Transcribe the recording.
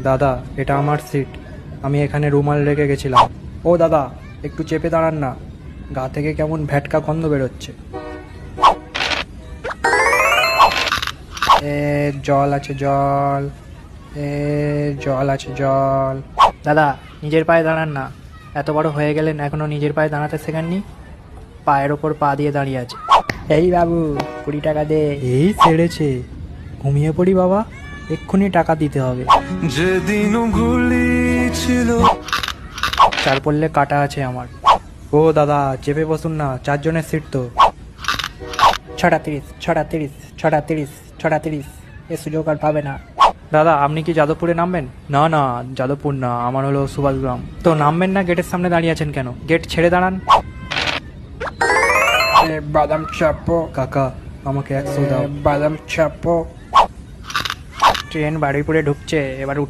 দাদা, এটা আমার সিট। আমি এখানে রুমাল রেখে গেছিলাম। ও দাদা, একটু চেপে দাঁড়ান না, গা থেকে কেমন ভ্যাটকা গন্ধ বেরোচ্ছে। জল আছে জল, জল আছে জল। দাদা, নিজের পায়ে দাঁড়ান না, এত বড় হয়ে গেলেন এখনো নিজের পায়ে দাঁড়াতে শেখেননি। পায়ের ওপর পা দিয়ে দাঁড়িয়ে আছে। এই বাবু, 20 টাকা দে। এই ছেড়েছে, ঘুমিয়ে পড়ি বাবা, এক্ষুনি টাকা দিতে হবে। যেদিন গুলি ছিল চার পড়লে কাটা আছে আমার। ও দাদা, চেপে বসুন না, 4 জনের সিট তো। 6:30, 6:30, 6:30, 6:30, এ সুযোগ আর পাবে না। দাদা, আপনি কি যাদবপুরে নামবেন? না না, যাদবপুর না, আমার হলো সুভাষগ্রাম। তো নামবেন না, গেটের সামনে দাঁড়িয়ে আছেন কেন? গেট ছেড়ে দাঁড়ান। বাদাম চাপো কাকা, আমাকে 100 দাও। বাদাম চাপো। ট্রেন বারুইপুরে ঢুকছে, এবার উঠে